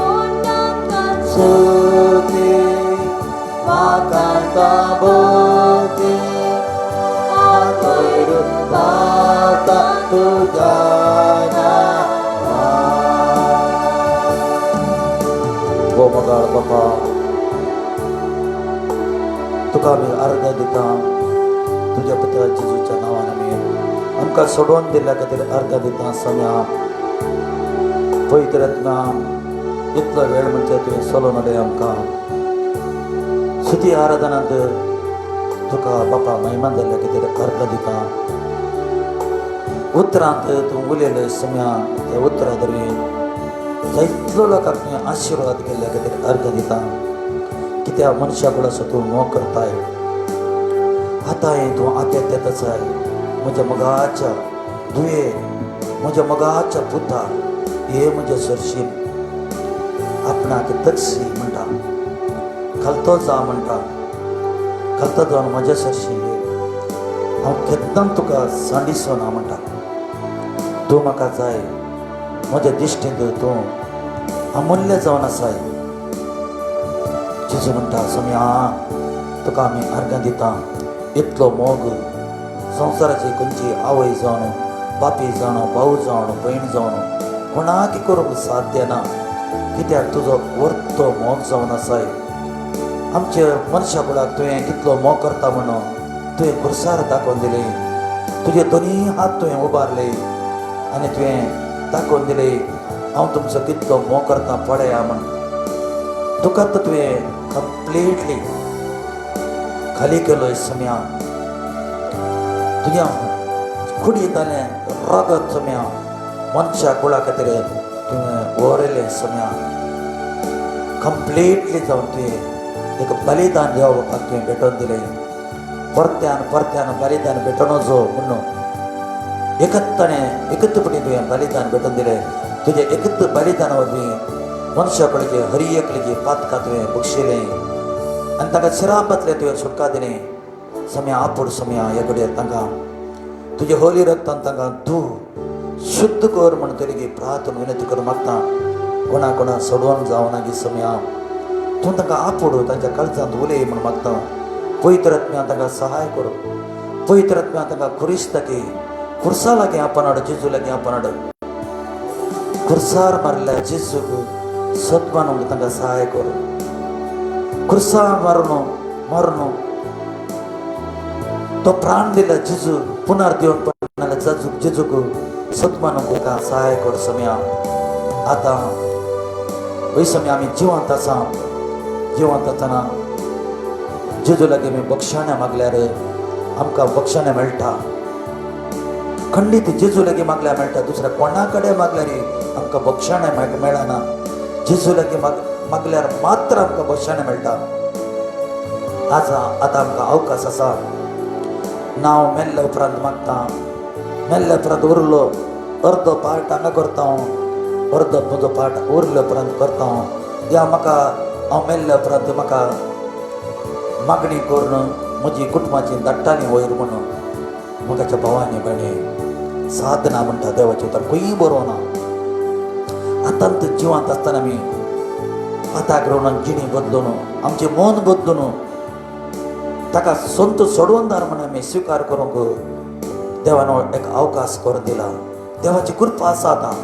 सुते वाकाळटा भोवती, हातोय रुबाता तुज्या नांवान. वो मोगाळ बापा तुका आमी अर्घ दिता. तुज्या पुत्रा जेजूच्या नांवान आमी आमकां सोडून दिल्ल्या खातीर अर्घ दिता. सम्या पवित्र आत्मा इतलो वेळ म्हणजे तुवें चलोवन उडय आमकां स्तुती आराधनांत तुका बापा महिमान जाल्ल्या खातीर अर्घ दिता. उतरांत तूं उलयलें सम्या त्या उतरां वरवीं जायतलो लोकांक तुवें आशिर्वाद केल्ल्या खातीर अर्घ दिता. कित्या मनशा कुळाचो तूं मोग करताय. आतांय तूं आत्यात येताचाय. म्हज्या मोगाच्या दुये म्हज्या मोगाच्या पुता हे म्हज्या सरशीन आपणाक दक्षी म्हणटा. खालतो जा म्हणटा. खालतो जावन म्हज्या सरशी हांव केन्ना तुका सांडिसो ना म्हणटा. तूं म्हाका जाय. म्हज्या दिश्टींत तूं अमूल्य जावन आसाय. जेजू म्हणटा सम्या तुका आमी अर्घ दिता. इतलो मोग संवसाराची खंयची आवय जावन बापी जावन भाऊ जावन भयण जावन कोणाक करूंक साध्य ना. कित्याक तुजो वर्तो मोग जावन आसाय. आमच्या मनशा कुळाक तुवें कितलो मोग करता म्हणून तुवें खुर्सार दाखोवन दिले. तुजे दोनी हात तुवें उबारले आनी तुवें दाखोवन दिले हांव तुमचो कितलो मोग करता पळया म्हण. तुका तुवें कंप्लीटली खाली केलोय सम्या. तुज्या कुडींतलें रगत सम्या मनशा कुळा खातीर तुवें व्हरलें सम्या. कंप्लीटली जाऊन तुवें एक बलिदान देवा बापाक तुवें भेटोवन दिलें. परत्यान परत्यान बलिदान भेटोन जो म्हणून एकत्तपणी तुवें बलिदान भेटोवन दिलें. तुजें एकत्त बलिदाना वरवीं मनशा कडचे हर एकलेची पातकां तुवें बक्षिलें आनी तांकां शिरापांतलें तुवें सुटका दिलें. सम्या आपूण सम्या ह्या घडये तांकां तुजे होली रक्तान तांकां तूं शुद्ध कर म्हण तरी प्रार्थना विनंती करून मागता. कोणा कोणा सोडून जावं ना गी सम्या तूं तांकां आपूण तांच्या काळजांत उलय म्हण मागता. पवित्र आत्म्यान तांकां सहाय कर. पवित्र आत्म्यान तांकां खुरीस दाखय. खुर्सा लागीं आपण हाड. जेजू लागीं आपण हाड. खुर्सार मारल्या जेजूक सत्मानूंक तांकां सहाय कर. खुर्सार मारून तो प्राण दिला जेजू पुनर दिवन पडलेल्या जेजूक सत्मानूंक तांकां सहाय कर. सम्या आतां वय सम्या आमी जिवंत आसा. जिवंत आसतना जेजू लागीं आमी बक्षाण्या मागल्यार आमकां बक्षाण्या मेळटा. खंडीत जेजू लागीं मागल्यार मेळटा. दुसऱ्या कोणा कडेन मागल्यार आमकां बक्षाण्या मेळना. जेजू लागीं मागल्यार मात्र आमकां बक्षाण्या मेळटा. आतां आमकां अवकाश आसा. नांव मेल्ल्या उपरांत मागता. मेल्ल्या उपरांत उरलो अर्दो पार्ट हांगा करता हांव. अर्दो म्हजो पार्ट उरल्या उपरांत करता हांव. या म्हाका हांव मेल्ल्या उपरांत म्हाका मागणी करून म्हजी कुटुंबाची धाडटाली वयर म्हणून म्हाकाच्या भावांनी भयणी साधना म्हणटा देवाचें उतर खंयी बरोवं ना. आतांत जिवंत आसतना आमी पाताक रोवन जिणी बदलून आमचें मन बदलून ताका संत सोडवून दार म्हणून आमी स्विकार करूंक देवान एक अवकाश करून दिला. देवाची कृपा आसा. आतां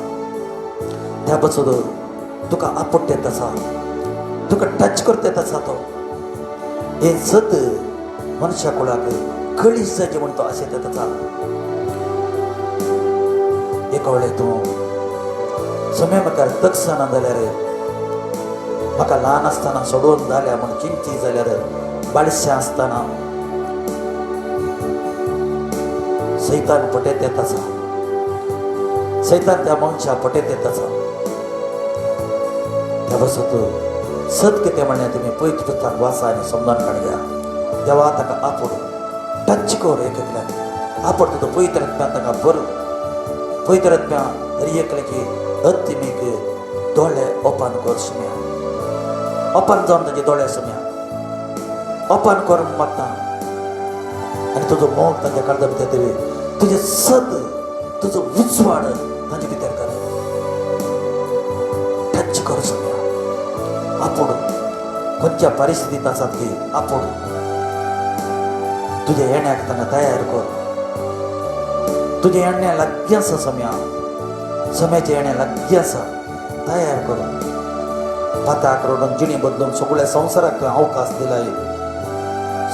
त्या पासून तुका आपट येत आसा. तुका टच करता येत आसा. तो हें सत मनशा कुळाक कळीस जायचें म्हण तो आशेत येत आसा. एक वेळें तूं समय म्हाका तकसना जाल्यार म्हाका ल्हान आसतना सोडून जाल्या म्हण चिंती जाल्यार बाळशें आसतना सैतान पटयत येत आसा. सैतान त्या मनशा पटयत येत आसा. त्या पासून तूं सत कितें म्हणलें तुमी पयत पुस्तक वाचा आनी समजून काडया. देवा ताका आपूण टच कर. एकल्याक आपूण तुजो पवित्र आत्म्यान ताका भर. पवित्र आत्म्यान हर एकल्याची अत्मीक दोळे ओपन कर. सम्या ओपन जावन ताचे दोळे सम्या ओपन करून मागता. आनी तुजो मोग तांच्या काळजा भितर देवी. तुजें सत तुजो उजवाड तांचे भितर कर. टच कर सम्या. आपूण खंयच्या परिस्थितींत आसात की आपूण तुज्या येण्याक तांकां तयार कर. तुजें येणें लागीं आसा सम्या. सम्याचें येणें लागीं आसा. तयार कर. पाताक रोडून जिणी बदलून सगळ्या संवसाराक अवकाश दिलाय.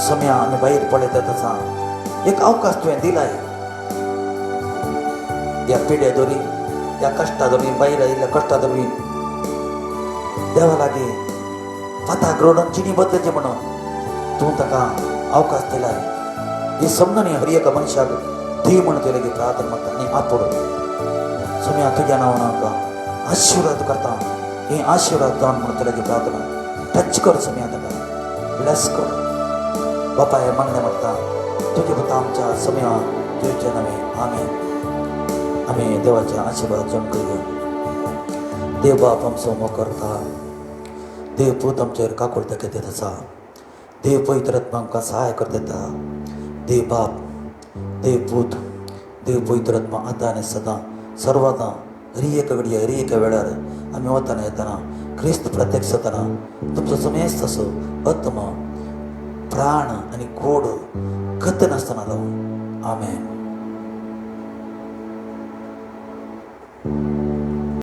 सम्या आमी भायर पडयत आसा. एक अवकाश तुवें दिलाय. ह्या पिड्या दोरी ह्या कश्टा दोरी भायर आयिल्ल्या कश्टा दोरी देवा लागीं पाताक रोडून जिणी बदलचें म्हणून तूं ताका अवकाश दिलाय. ही समजून हर एका मनशाक धी म्हणून तुवें लेगीत प्रार्थना मागता. आनी आपूण सम्या तुज्या नांवान आमकां आशिर्वाद करता. ही आशिर्वाद जावन म्हणून तुवें लेगीत प्रार्थना टच कर. सम्या ताका ब्लेस कर. बापा हे मागणें मागता तुजे पुता आमच्या सम्या तुजे नांवे आमीन. आमी देवाचे आशिर्वाद जमकूया. देव बाप आमचो मोकरता. देव पूत आमचेर काकूळ दाखयत येत आसा. देव पवित्र आत्मा आमकां सहाय करता येता. देव बाप देव पूत देव पवित्र आत्मा आतां आनी सदां सर्वदां हर एक घडये हर एक वेळार आमी वतना येतना क्रिस्त प्रत्यक्ष जातना तुमचो समेस्त असो आत्मा प्राण आनी कूड कत नासतना रावूं. आमेन.